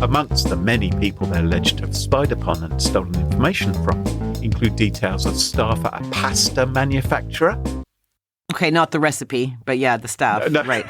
Amongst the many people they're alleged to have spied upon and stolen information from include details of staff at a pasta manufacturer. Okay, not the recipe, but yeah, the staff. No. Right.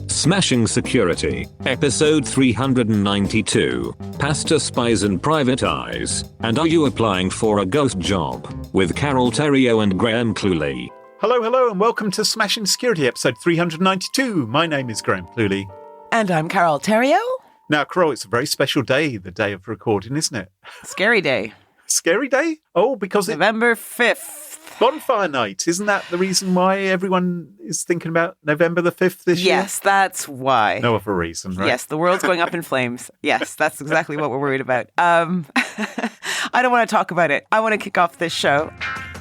Smashing Security, episode 392, Pasta Spies and Private Eyes, and Are You Applying for a Ghost Job? With Carole, Theriault and Cluley. Hello, and welcome to Smashing Security, episode 392. My name is Cluley. And I'm Carole Theriault. Now, Carole, it's a very special day, the day of recording, isn't it? Scary day. Scary day? Oh, because it's November 5th. Bonfire night. Isn't that the reason why everyone is thinking about November the 5th this year? Yes, that's why. No other reason, right? Yes, the world's going up in flames. Yes, that's exactly what we're worried about. I don't want to talk about it. I want to kick off this show.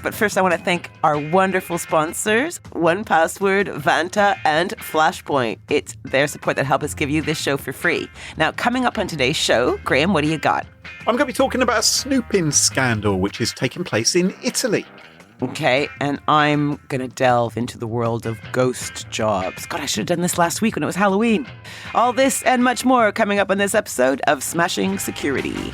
But first, I want to thank our wonderful sponsors, 1Password, Vanta, and Flashpoint. It's their support that help us give you this show for free. Now, coming up on today's show, Graham, what do you got? I'm going to be talking about a snooping scandal which is taking place in Italy. Okay, and I'm going to delve into the world of ghost jobs. God, I should have done this last week when it was Halloween. All this and much more coming up on this episode of Smashing Security.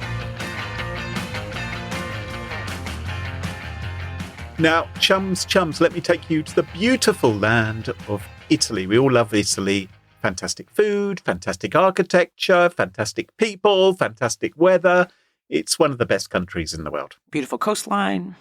Now, chums, let me take you to the beautiful land of Italy. We all love Italy. Fantastic food, fantastic architecture, fantastic people, fantastic weather. It's one of the best countries in the world. Beautiful coastline.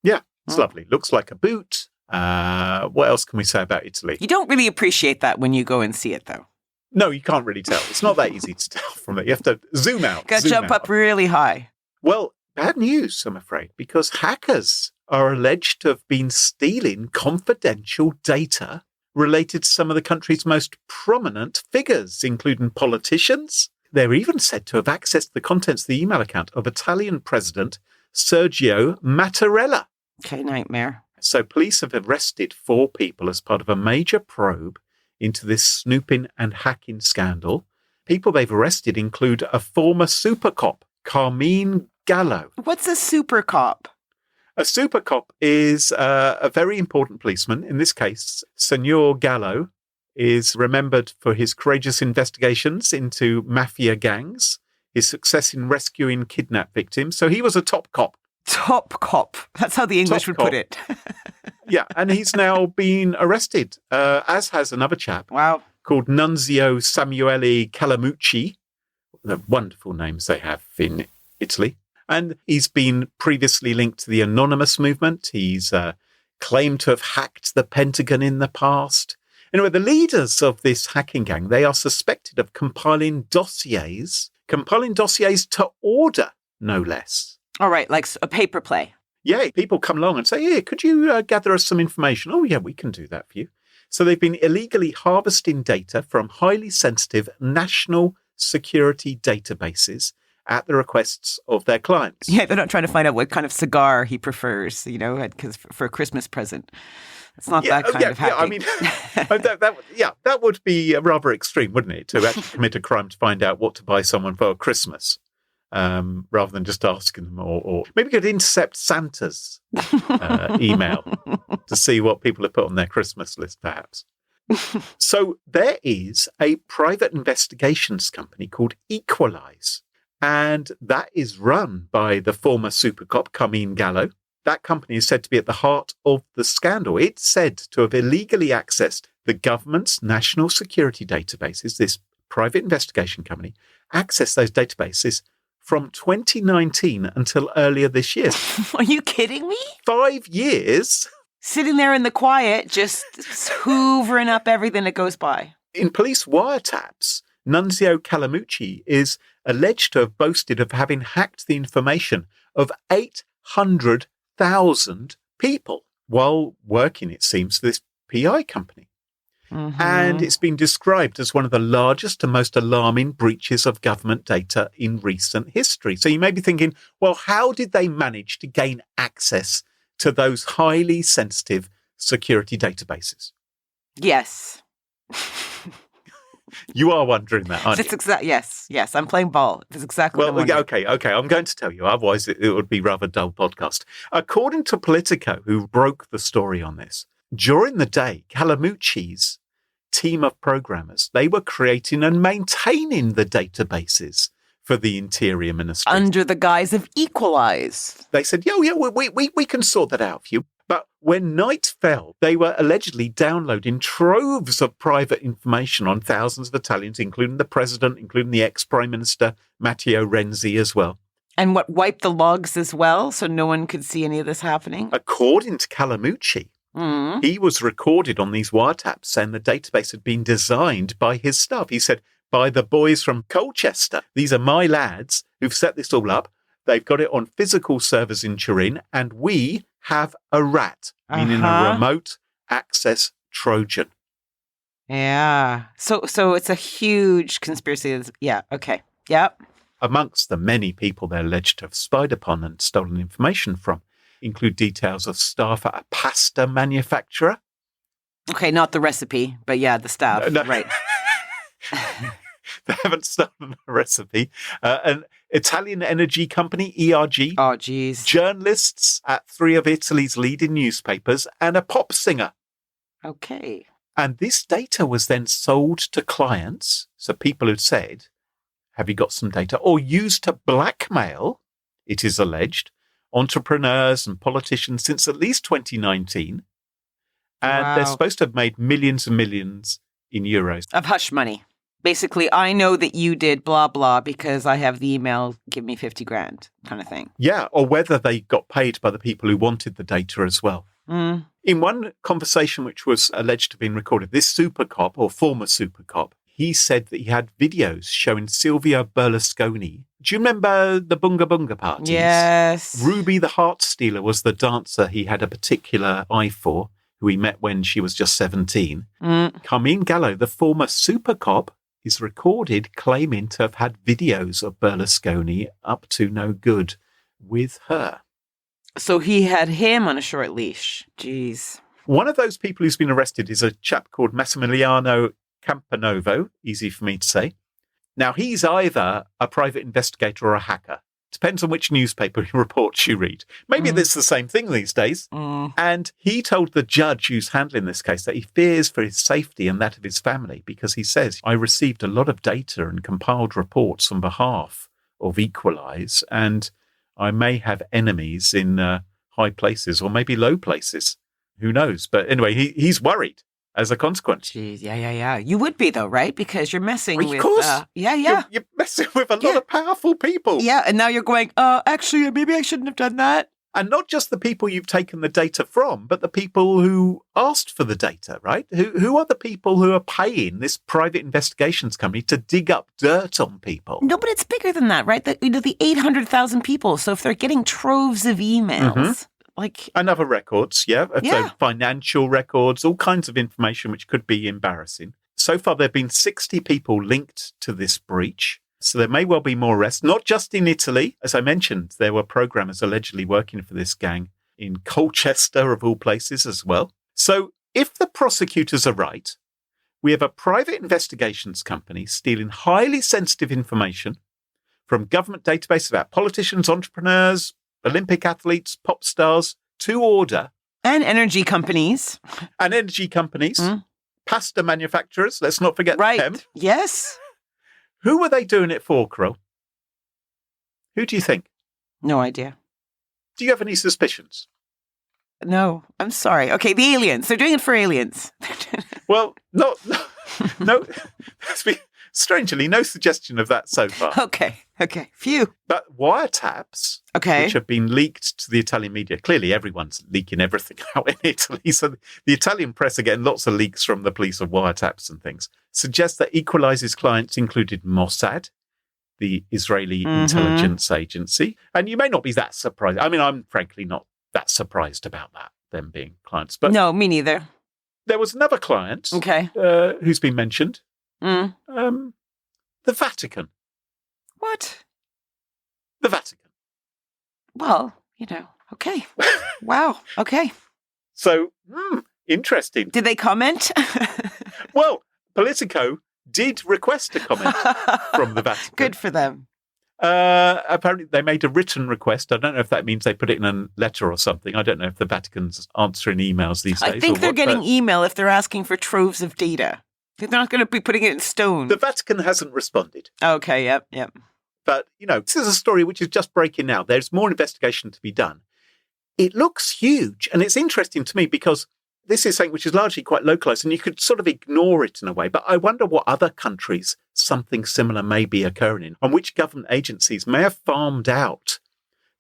Yeah, it's lovely. Looks like a boot. What else can we say about Italy? You don't really appreciate that when you go and see it, though. No, you can't really tell. It's not that easy to tell from it. You have to zoom out. Got to jump up really high. Well, bad news, I'm afraid, because hackers are alleged to have been stealing confidential data related to some of the country's most prominent figures, including politicians. They're even said to have accessed the contents of the email account of Italian President Sergio Mattarella. Okay, nightmare. So police have arrested 4 people as part of a major probe into this snooping and hacking scandal. People they've arrested include a former super cop, Carmine Gallo. What's a super cop? A super cop is a very important policeman. In this case, Signor Gallo is remembered for his courageous investigations into mafia gangs, his success in rescuing kidnapped victims. So he was a top cop. Top cop. That's how the English would put it. Yeah, and he's now been arrested, as has another chap. Wow. Called Nunzio Samuele Calamucci. The wonderful names they have in Italy. And he's been previously linked to the Anonymous movement. He's claimed to have hacked the Pentagon in the past. Anyway, the leaders of this hacking gang, they are suspected of compiling dossiers to order, no less. All right, like a paper play. Yeah, people come along and say, hey, could you gather us some information? Oh, yeah, we can do that for you. So they've been illegally harvesting data from highly sensitive national security databases at the requests of their clients. Yeah, they're not trying to find out what kind of cigar he prefers, because for a Christmas present. It's not that kind of hacking. That would be rather extreme, wouldn't it? To actually commit a crime to find out what to buy someone for Christmas, rather than just asking them, or maybe you could intercept Santa's email to see what people have put on their Christmas list, perhaps. So there is a private investigations company called Equalize. And that is run by the former super cop, Carmine Gallo. That company is said to be at the heart of the scandal. It's said to have illegally accessed the government's national security databases. This private investigation company accessed those databases from 2019 until earlier this year. Are you kidding me? 5 years. Sitting there in the quiet, just hoovering up everything that goes by. In police wiretaps, Nunzio Calamucci is alleged to have boasted of having hacked the information of 800,000 people while working, it seems, for this PI company. Mm-hmm. And it's been described as one of the largest and most alarming breaches of government data in recent history. So you may be thinking, well, how did they manage to gain access to those highly sensitive security databases? Yes. You are wondering that, aren't you? Yes, I'm playing ball. That's exactly what I'm wondering. Okay. I'm going to tell you. Otherwise, it would be rather dull podcast. According to Politico, who broke the story on this, during the day, Calamucci's team of programmers, they were creating and maintaining the databases for the Interior Ministry. Under the guise of equalize. They said, we can sort that out for you. But when night fell, they were allegedly downloading troves of private information on thousands of Italians, including the president, including the ex-prime minister, Matteo Renzi as well. And what, wiped the logs as well, so no one could see any of this happening? According to Calamucci, he was recorded on these wiretaps saying the database had been designed by his staff. He said, by the boys from Colchester. These are my lads who've set this all up. They've got it on physical servers in Turin, and we have a rat, meaning a remote access Trojan. Yeah. So it's a huge conspiracy. Yeah. Okay. Yep. Amongst the many people they're alleged to have spied upon and stolen information from include details of staff at a pasta manufacturer. Okay, not the recipe, but yeah, the staff. No. Right. They haven't stolen a recipe. An Italian energy company, ERG. Oh, geez. Journalists at 3 of Italy's leading newspapers and a pop singer. Okay. And this data was then sold to clients. So people who'd said, have you got some data? Or used to blackmail, it is alleged, entrepreneurs and politicians since at least 2019. And they're supposed to have made millions and millions in euros. Of hush money. Basically, I know that you did blah, blah, because I have the email, give me 50 grand kind of thing. Yeah, or whether they got paid by the people who wanted the data as well. In one conversation which was alleged to have been recorded, this super cop or former super cop, he said that he had videos showing Silvio Berlusconi. Do you remember the Bunga Bunga parties? Yes. Ruby the Heart Stealer was the dancer he had a particular eye for, who he met when she was just 17. Carmine Gallo, the former super cop, is recorded claiming to have had videos of Berlusconi up to no good with her. So he had him on a short leash. Jeez. One of those people who's been arrested is a chap called Massimiliano Campanovo, easy for me to say. Now, he's either a private investigator or a hacker. Depends on which newspaper reports you read. Maybe it's the same thing these days. And he told the judge who's handling this case that he fears for his safety and that of his family because he says, I received a lot of data and compiled reports on behalf of Equalise, and I may have enemies in high places or maybe low places. Who knows? But anyway, he's worried as a consequence. Jeez, yeah. You would be, though, right? Because you're messing with... Of course. Yeah. You're messing with a lot of powerful people. Yeah, and now you're going, actually, maybe I shouldn't have done that. And not just the people you've taken the data from, but the people who asked for the data, right? Who are the people who are paying this private investigations company to dig up dirt on people? No, but it's bigger than that, right? The 800,000 people. So if they're getting troves of emails... And other records, so financial records, all kinds of information which could be embarrassing. So far, there have been 60 people linked to this breach. So there may well be more arrests, not just in Italy. As I mentioned, there were programmers allegedly working for this gang in Colchester, of all places, as well. So if the prosecutors are right, we have a private investigations company stealing highly sensitive information from government databases about politicians, entrepreneurs, Olympic athletes, pop stars, to order. And energy companies. Pasta manufacturers, let's not forget them. Yes. Who were they doing it for, Carole? Who do you think? No idea. Do you have any suspicions? No, I'm sorry. Okay, the aliens. They're doing it for aliens. Well, no. Strangely, no suggestion of that so far. Okay. Phew. But wiretaps, which have been leaked to the Italian media. Clearly, everyone's leaking everything out in Italy. So the Italian press are getting lots of leaks from the police of wiretaps and things. Suggest that Equalise's clients included Mossad, the Israeli intelligence agency. And you may not be that surprised. I mean, I'm frankly not that surprised about that, them being clients. But no, me neither. There was another client who's been mentioned. The Vatican. What? The Vatican. Well, okay. Wow. Okay. So, interesting. Did they comment? Well, Politico did request a comment from the Vatican. Good for them. Apparently, they made a written request. I don't know if that means they put it in a letter or something. I don't know if the Vatican's answering emails these days. I think they're getting email if they're asking for troves of data. They're not going to be putting it in stone. The Vatican hasn't responded. Okay, yep. But, this is a story which is just breaking now. There's more investigation to be done. It looks huge. And it's interesting to me because this is something which is largely quite localized and you could sort of ignore it in a way. But I wonder what other countries something similar may be occurring in, and which government agencies may have farmed out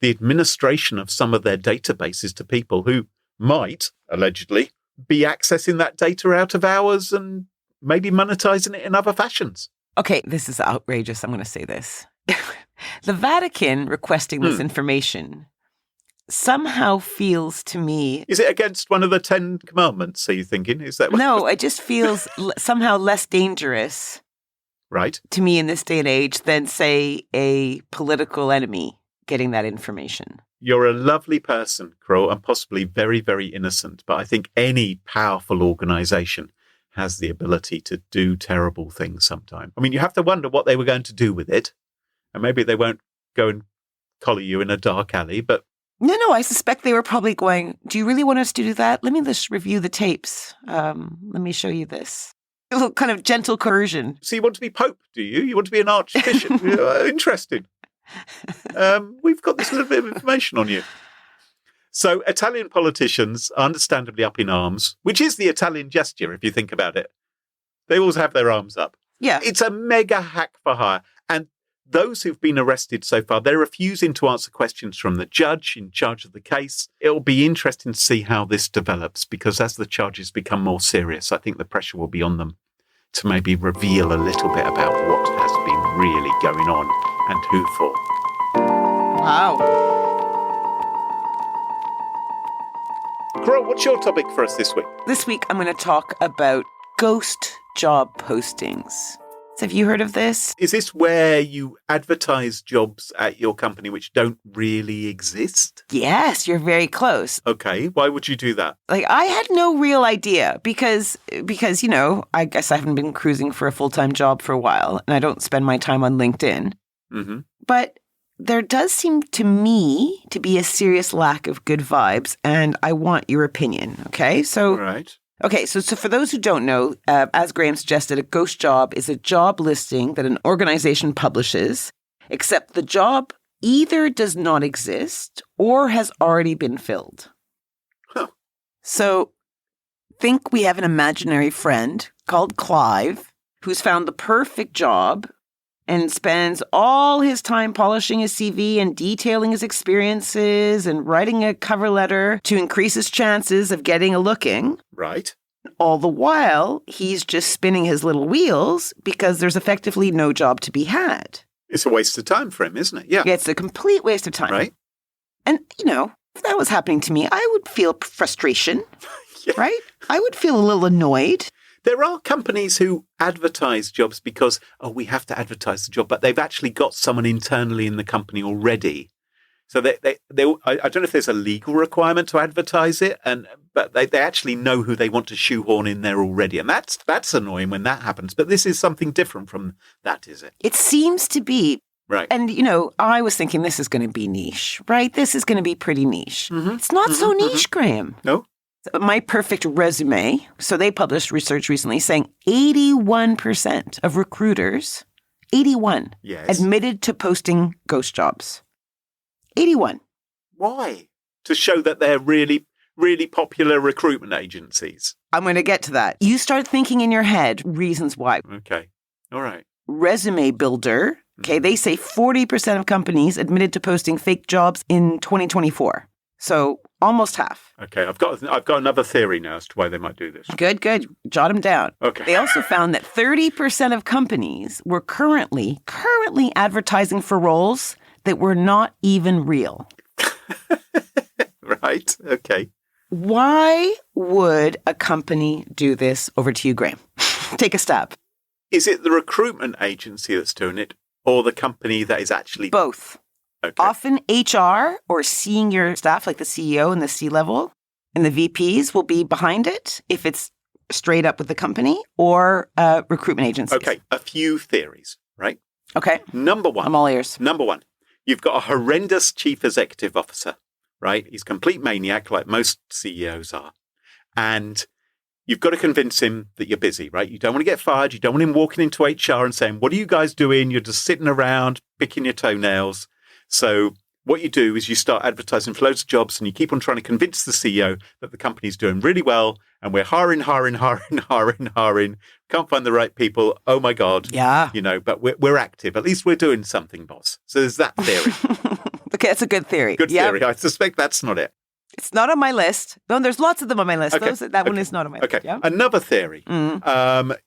the administration of some of their databases to people who might, allegedly, be accessing that data out of hours and maybe monetizing it in other fashions. Okay, this is outrageous. I'm going to say this. The Vatican requesting this information somehow feels to me... Is it against one of the 10 commandments, are you thinking? Is that No, it just feels somehow less dangerous to me in this day and age than, say, a political enemy getting that information. You're a lovely person, Carole, and possibly very, very innocent. But I think any powerful organization has the ability to do terrible things sometime. I mean, you have to wonder what they were going to do with it. And maybe they won't go and collar you in a dark alley, but... No, I suspect they were probably going, do you really want us to do that? Let me just review the tapes. Let me show you this. A little kind of gentle coercion. So you want to be Pope, do you? You want to be an archbishop? Interesting. We've got this little bit of information on you. So Italian politicians are understandably up in arms, which is the Italian gesture, if you think about it. They always have their arms up. Yeah. It's a mega hack for hire. And those who've been arrested so far, they're refusing to answer questions from the judge in charge of the case. It'll be interesting to see how this develops, because as the charges become more serious, I think the pressure will be on them to maybe reveal a little bit about what has been really going on and who for. Wow. Carole, what's your topic for us this week? This week, I'm going to talk about ghost job postings. So have you heard of this? Is this where you advertise jobs at your company which don't really exist? Yes, you're very close. Okay, why would you do that? I had no real idea because I guess I haven't been cruising for a full-time job for a while, and I don't spend my time on LinkedIn. Mm-hmm. But there does seem to me to be a serious lack of good vibes, and I want your opinion, okay? So, right. Okay, so for those who don't know, as Graham suggested, a ghost job is a job listing that an organization publishes, except the job either does not exist or has already been filled. Huh. So think we have an imaginary friend called Clive who's found the perfect job and spends all his time polishing his CV and detailing his experiences and writing a cover letter to increase his chances of getting a looking. Right. All the while, he's just spinning his little wheels because there's effectively no job to be had. It's a waste of time for him, isn't it? Yeah. It's a complete waste of time. Right. And, if that was happening to me, I would feel frustration, right? I would feel a little annoyed. There are companies who advertise jobs because, we have to advertise the job, but they've actually got someone internally in the company already. So I don't know if there's a legal requirement to advertise it, but they actually know who they want to shoehorn in there already. And that's annoying when that happens. But this is something different from that, is it? It seems to be. Right. And, I was thinking this is going to be niche, right? This is going to be pretty niche. Mm-hmm. It's not so niche, Graham. No. My Perfect Resume. So they published research recently saying 81% of recruiters, 81, admitted to posting ghost jobs. 81. Why? To show that they're really, really popular recruitment agencies. I'm going to get to that. You start thinking in your head reasons why. Okay. All right. Resume Builder. Okay. They say 40% of companies admitted to posting fake jobs in 2024. So almost half. Okay, I've got another theory now as to why they might do this. Good. Jot them down. Okay. They also found that 30% of companies were currently advertising for roles that were not even real. Right. Okay. Why would a company do this? Over to you, Graham. Take a stab. Is it the recruitment agency that's doing it, or the company that is actually... Both. Okay. Often HR or senior staff like the CEO and the C-level and the VPs will be behind it if it's straight up with the company or recruitment agencies? Okay, a few theories, right? Okay. Number one. I'm all ears. Number one, you've got a horrendous chief executive officer, right? He's a complete maniac, like most CEOs are. And you've got to convince him that you're busy, right? You don't want to get fired. You don't want him walking into HR and saying, what are you guys doing? You're just sitting around, picking your toenails. So what you do is you start advertising for loads of jobs and you keep on trying to convince the CEO that the company's doing really well and we're hiring. Can't find the right people. Oh my God. Yeah. But we're active. At least we're doing something, boss. So there's that theory. Okay, that's a good theory. Good theory. I suspect that's not it. It's not on my list. No, there's lots of them on my list. Okay. That one is not on my list. Okay. Yeah? Another theory.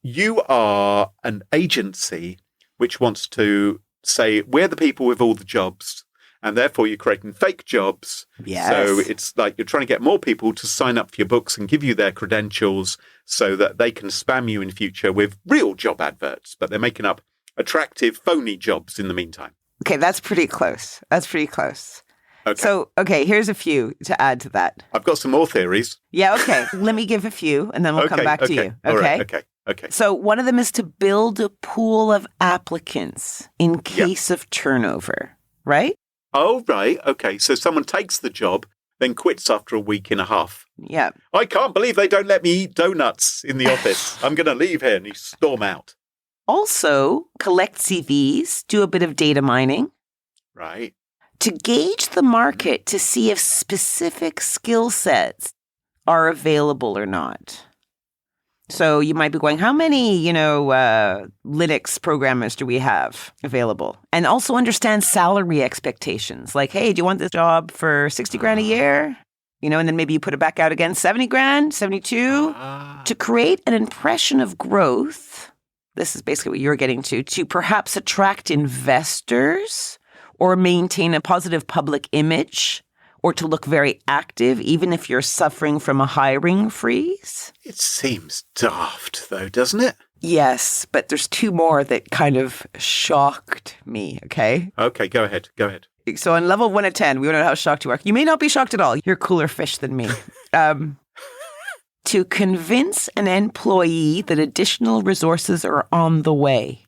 You are an agency which wants to say, we're the people with all the jobs. And therefore, you're creating fake jobs. Yes. So it's like you're trying to get more people to sign up for your books and give you their credentials so that they can spam you in future with real job adverts. But they're making up attractive, phony jobs in the meantime. Okay, that's pretty close. Okay. So, here's a few to add to that. I've got some more theories. Yeah, okay. Let me give a few and then we'll come back to you. All right, okay. So one of them is to build a pool of applicants in case of turnover, right? Oh, right. Okay. So someone takes the job, then quits after a week and a half. Yeah. I can't believe they don't let me eat donuts in the office. I'm going to leave here, and you storm out. Also, collect CVs, do a bit of data mining. Right. To gauge the market to see if specific skill sets are available or not. So you might be going, how many, Linux programmers do we have available? And also understand salary expectations. Like, hey, do you want this job for 60 grand a year? And then maybe you put it back out again, 70 grand, 72. To create an impression of growth, this is basically what you're getting to perhaps attract investors or maintain a positive public image, or to look very active, even if you're suffering from a hiring freeze. It seems daft, though, doesn't it? Yes, but there's two more that kind of shocked me, okay? Okay, go ahead. So on level 1 of 10, we want to know how shocked you are. You may not be shocked at all. You're cooler fish than me. To convince an employee that additional resources are on the way.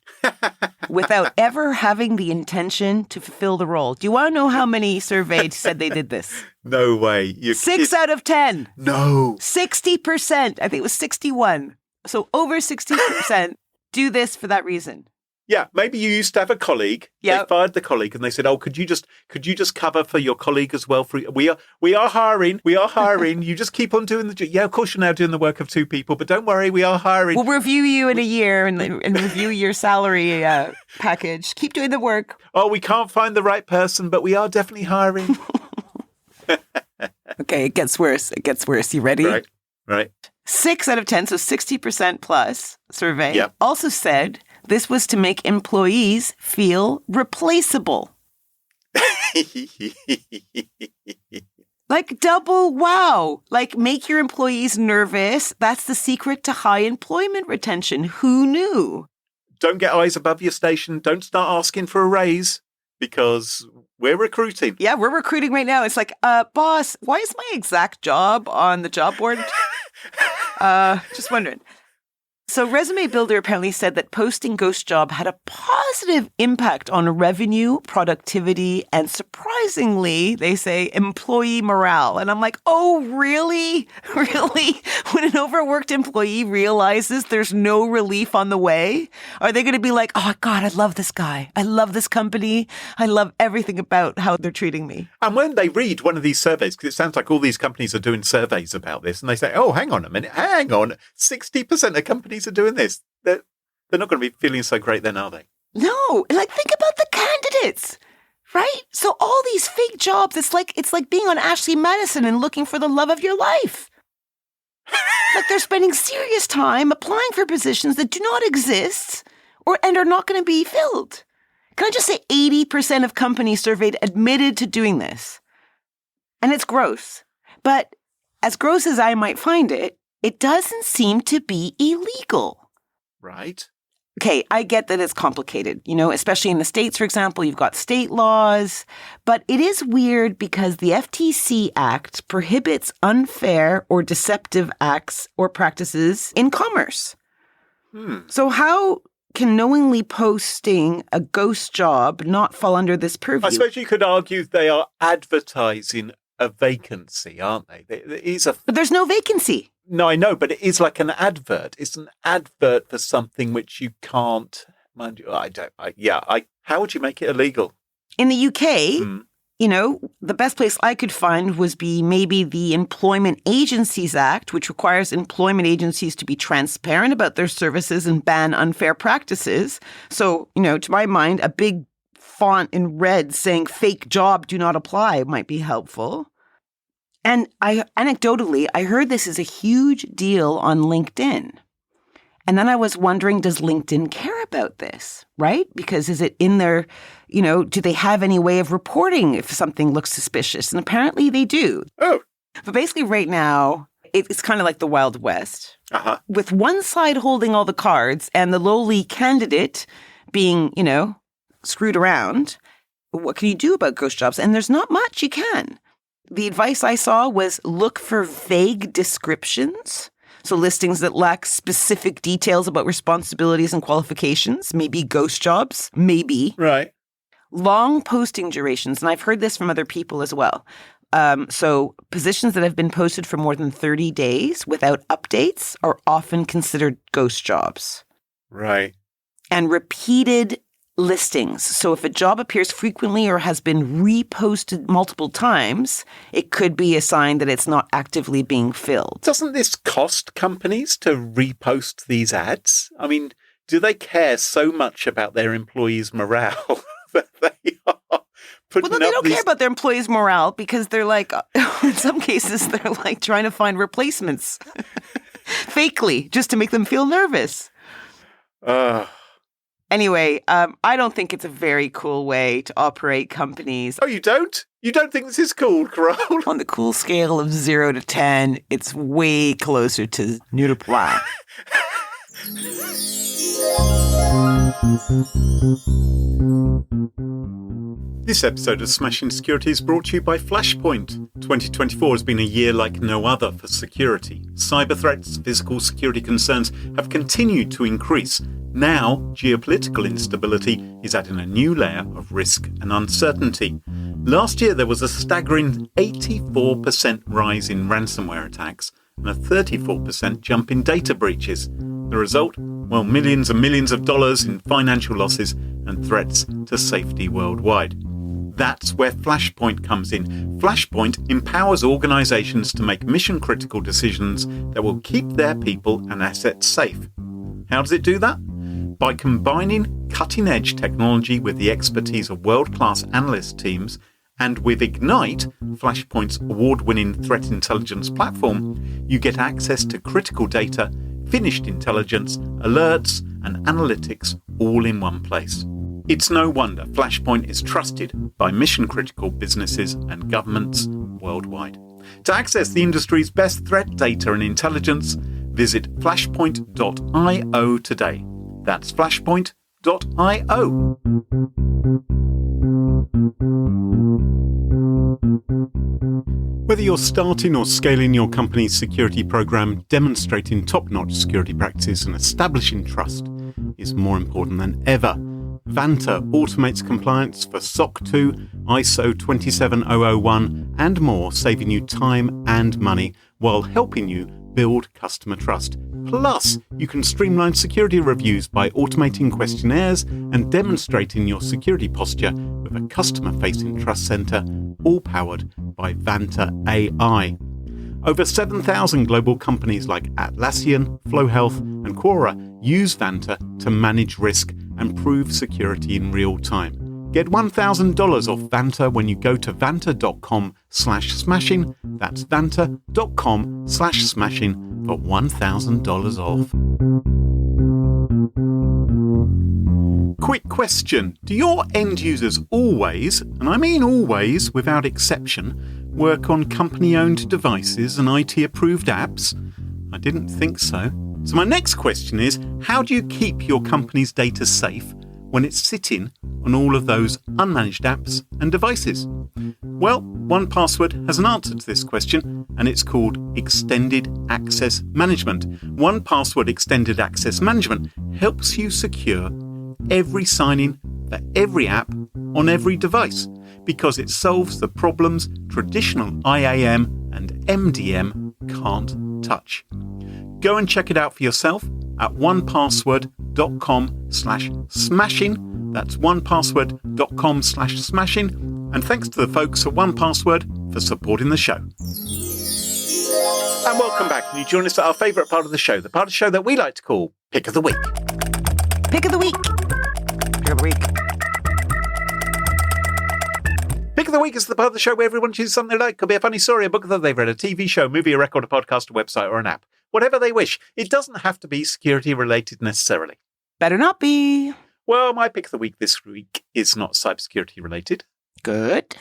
Without ever having the intention to fulfill the role. Do you want to know how many surveyed said they did this? No way. 6 out of 10. No. 60%. I think it was 61. So over 60% do this for that reason. Yeah, maybe you used to have a colleague. Yep. They fired the colleague and they said, "Oh, could you just cover for your colleague as well? We are hiring. You just keep on doing the job. Yeah, of course you're now doing the work of 2 people, but don't worry, we are hiring. We'll review you in a year and review your salary package. Keep doing the work. Oh, we can't find the right person, but we are definitely hiring." Okay, it gets worse. You ready? Right. 6 out of 10, so 60% plus survey, Yep. also said this was to make employees feel replaceable. Like double wow. Like make your employees nervous. That's the secret to high employment retention. Who knew? Don't get eyes above your station. Don't start asking for a raise because we're recruiting. Yeah, we're recruiting right now. It's like, boss, why is my exact job on the job board? Just wondering. So Resume Builder apparently said that posting Ghost Job had a positive impact on revenue, productivity, and surprisingly, they say, employee morale. And I'm like, oh, really? Really? When an overworked employee realizes there's no relief on the way, are they going to be like, oh, God, I love this guy. I love this company. I love everything about how they're treating me. And when they read one of these surveys, because it sounds like all these companies are doing surveys about this, and they say, oh, hang on a minute, 60% of companies are doing this. They're not going to be feeling so great then, are they? No. Like, think about the candidates, right? So all these fake jobs, it's like being on Ashley Madison and looking for the love of your life. Like they're spending serious time applying for positions that do not exist and are not going to be filled. Can I just say 80% of companies surveyed admitted to doing this? And it's gross. But as gross as I might find it, it doesn't seem to be illegal. Right. okay, I get that it's complicated, especially in the States, for example, you've got state laws, but it is weird because the FTC Act prohibits unfair or deceptive acts or practices in commerce. So how can knowingly posting a ghost job not fall under this purview? I suppose you could argue they are advertising a vacancy, aren't they? But there's no vacancy. No, I know, but it is like an advert. It's an advert for something which you can't. Mind you, how would you make it illegal? In the UK, the best place I could find was maybe the Employment Agencies Act, which requires employment agencies to be transparent about their services and ban unfair practices. So, to my mind, a big font in red saying fake job do not apply might be helpful. And anecdotally, I heard this is a huge deal on LinkedIn. And then I was wondering, does LinkedIn care about this, right? Because is it in their, do they have any way of reporting if something looks suspicious? And apparently they do. Oh. But basically right now, it's kind of like the Wild West. With one side holding all the cards and the lowly candidate being, screwed around. What can you do about ghost jobs? And there's not much you can. The advice I saw was look for vague descriptions. So listings that lack specific details about responsibilities and qualifications, maybe ghost jobs, maybe. Right. Long posting durations, and I've heard this from other people as well. So positions that have been posted for more than 30 days without updates are often considered ghost jobs. Right. And repeated listings. So if a job appears frequently or has been reposted multiple times, it could be a sign that it's not actively being filled. Doesn't this cost companies to repost these ads? I mean, do they care so much about their employees' morale that they are putting they don't care about their employees' morale because they're like, in some cases, they're like trying to find replacements fakely just to make them feel nervous. Anyway, I don't think it's a very cool way to operate companies. Oh, you don't? You don't think this is cool, Carole? On the cool scale of 0 to 10, it's way closer to nulle point. This episode of Smashing Security is brought to you by Flashpoint. 2024 has been a year like no other for security. Cyber threats, physical security concerns have continued to increase. Now, geopolitical instability is adding a new layer of risk and uncertainty. Last year, there was a staggering 84% rise in ransomware attacks and a 34% jump in data breaches. The result? Well, millions and millions of dollars in financial losses and threats to safety worldwide. That's where Flashpoint comes in. Flashpoint empowers organizations to make mission-critical decisions that will keep their people and assets safe. How does it do that? By combining cutting-edge technology with the expertise of world-class analyst teams, and with Ignite, Flashpoint's award-winning threat intelligence platform, you get access to critical data, finished intelligence, alerts, and analytics all in one place. It's no wonder Flashpoint is trusted by mission-critical businesses and governments worldwide. To access the industry's best threat data and intelligence, visit flashpoint.io today. That's flashpoint.io. Whether you're starting or scaling your company's security program, demonstrating top-notch security practices and establishing trust is more important than ever. Vanta automates compliance for SOC 2, ISO 27001 and more, saving you time and money while helping you build customer trust. Plus, you can streamline security reviews by automating questionnaires and demonstrating your security posture with a customer-facing trust center, all powered by Vanta AI. Over 7,000 global companies like Atlassian, Flow Health, and Quora use Vanta to manage risk and prove security in real time. Get $1,000 off Vanta when you go to vanta.com/smashing. That's vanta.com/smashing for $1,000 off. Quick question. Do your end users always, and I mean always without exception, work on company-owned devices and IT-approved apps? I didn't think so. So my next question is, how do you keep your company's data safe when it's sitting on all of those unmanaged apps and devices? Well, 1Password has an answer to this question, and it's called Extended Access Management. 1Password Extended Access Management helps you secure every sign-in for every app on every device, because it solves the problems traditional IAM and MDM can't touch. Go and check it out for yourself at onepassword.com/smashing. That's onepassword.com/smashing. And thanks to the folks at 1Password for supporting the show. And welcome back. And you join us at our favourite part of the show, the part of the show that we like to call Pick of the Week. Pick of the week. Pick of the week. Pick of the Week is the part of the show where everyone chooses something they like. Could be a funny story, a book that they've read, a TV show, a movie, a record, a podcast, a website, or an app. Whatever they wish. It doesn't have to be security related necessarily. Better not be. Well, my Pick of the Week this week is not cybersecurity related. Good.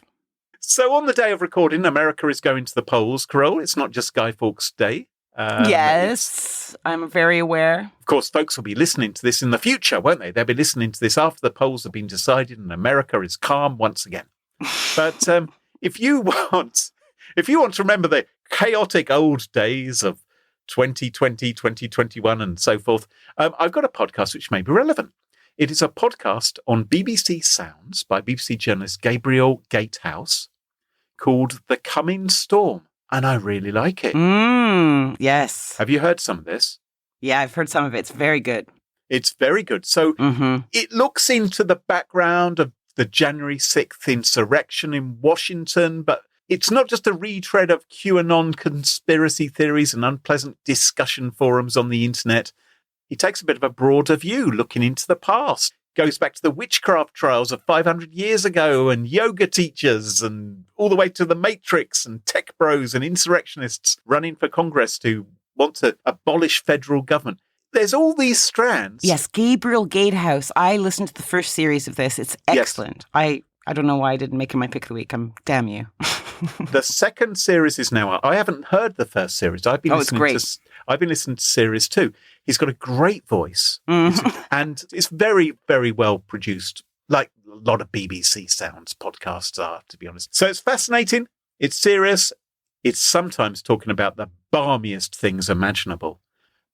So on the day of recording, America is going to the polls, Carole. It's not just Guy Fawkes Day. Yes, I'm very aware. Of course, folks will be listening to this in the future, won't they? They'll be listening to this after the polls have been decided and America is calm once again. But if you want to remember the chaotic old days of 2020, 2021 and so forth, I've got a podcast which may be relevant. It is a podcast on BBC Sounds by BBC journalist Gabriel Gatehouse called The Coming Storm, and I really like it. Yes. Have you heard some of this? Yeah, I've heard some of it. It's very good. It's very good. So it looks into the background of the January 6th insurrection in Washington, but it's not just a retread of QAnon conspiracy theories and unpleasant discussion forums on the internet. He takes a bit of a broader view, looking into the past. Goes back to the witchcraft trials of 500 years ago and yoga teachers and all the way to the Matrix and tech bros and insurrectionists running for Congress who want to abolish federal government. There's all these strands. Yes, Gabriel Gatehouse. I listened to the first series of this. It's excellent. Yes. I don't know why I didn't make it my Pick of the Week. Damn you. The second series is now out. I haven't heard the first series. I've been listening to series 2. He's got a great voice. And it's very, very well produced, like a lot of BBC Sounds podcasts are, to be honest. So it's fascinating. It's serious. It's sometimes talking about the balmiest things imaginable.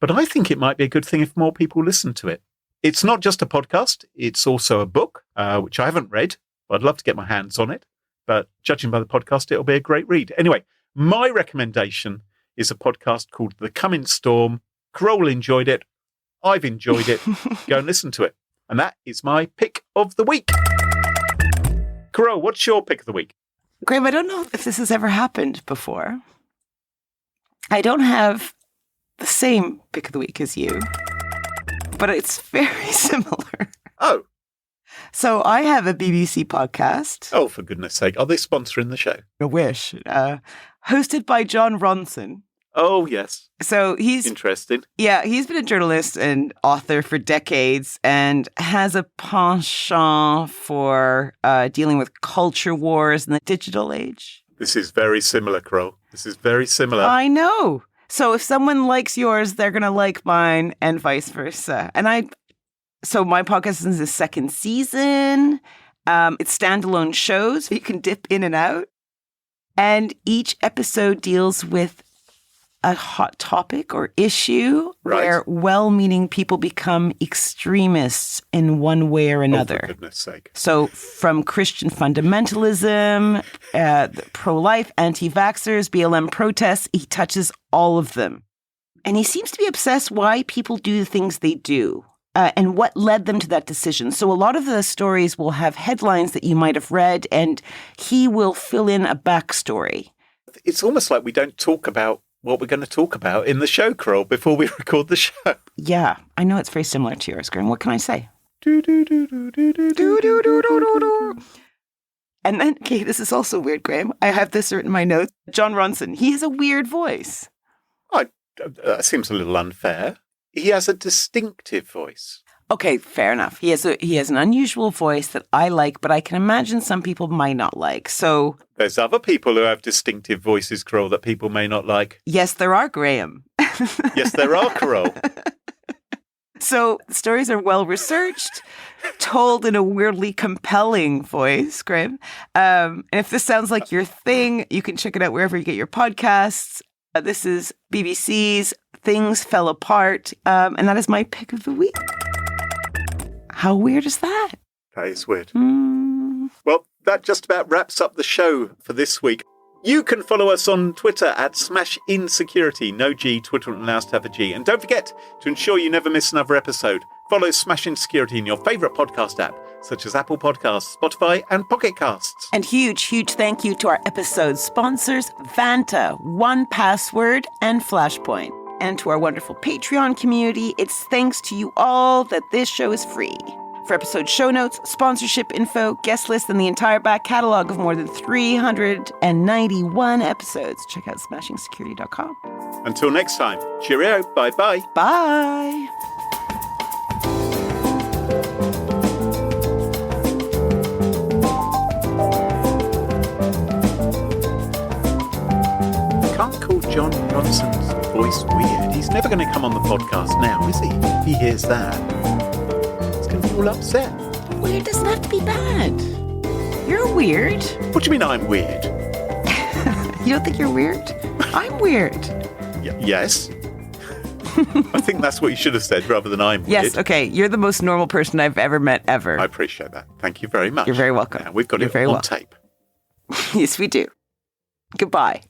But I think it might be a good thing if more people listen to it. It's not just a podcast. It's also a book, which I haven't read. I'd love to get my hands on it. But judging by the podcast, it'll be a great read. Anyway, my recommendation is a podcast called The Coming Storm. Carole enjoyed it. I've enjoyed it. Go and listen to it. And that is my Pick of the Week. Carole, what's your Pick of the Week? Graham, I don't know if this has ever happened before. I don't have the same Pick of the Week as you, but it's very similar. Oh. So I have a BBC podcast. Oh, for goodness sake. Are they sponsoring the show? I wish. Hosted by Jon Ronson. Oh, yes. So he's... Interesting. Yeah, he's been a journalist and author for decades and has a penchant for dealing with culture wars in the digital age. This is very similar, Carole. This is very similar. I know. So if someone likes yours, they're going to like mine and vice versa. So my podcast is in the second season. It's standalone shows. You can dip in and out. And each episode deals with a hot topic or issue where well-meaning people become extremists in one way or another. Oh, for goodness sake. So from Christian fundamentalism, pro-life, anti-vaxxers, BLM protests, he touches all of them. And he seems to be obsessed why people do the things they do. And what led them to that decision. So a lot of the stories will have headlines that you might have read, and he will fill in a backstory. It's almost like we don't talk about what we're going to talk about in the show, Carole, before we record the show. Yeah, I know it's very similar to yours, Graham. What can I say? And then, okay, this is also weird, Graham. I have this written in my notes. Jon Ronson, he has a weird voice. That seems a little unfair. He has a distinctive voice. Okay, fair enough. He has an unusual voice that I like, but I can imagine some people might not like. So There's other people who have distinctive voices, Carole, that people may not like. yes, there are, Graham. Yes, there are, Carole. So stories are well researched, told in a weirdly compelling voice, Graham. And if this sounds like your thing, you can check it out wherever you get your podcasts. This is BBC's Things Fell Apart, and that is my pick of the week. How weird is that? That is weird. Well, that just about wraps up the show for this week. You can follow us on Twitter at SmashInSecurity. No G, Twitter won't allow us to have a G. And don't forget to ensure you never miss another episode. Follow Smash In Security in your favourite podcast app, such as Apple Podcasts, Spotify, and Pocket Casts. And huge thank you to our episode sponsors, Vanta, 1Password, and Flashpoint. And to our wonderful Patreon community, it's thanks to you all that this show is free. For episode show notes, sponsorship info, guest list, and the entire back catalog of more than 391 episodes, check out smashingsecurity.com. Until next time, cheerio, bye-bye. Bye. Can't call John Johnson's voice weird. He's never going to come on the podcast now, is he? If he hears that, he's going to be all upset. Weird doesn't have to be bad. You're weird. What do you mean I'm weird? You don't think you're weird? I'm weird. Yes. I think that's what you should have said rather than I'm weird. Yes, okay. You're the most normal person I've ever met, ever. I appreciate that. Thank you very much. You're very welcome. Now we've got You're it very on welcome. tape. Yes, we do. Goodbye.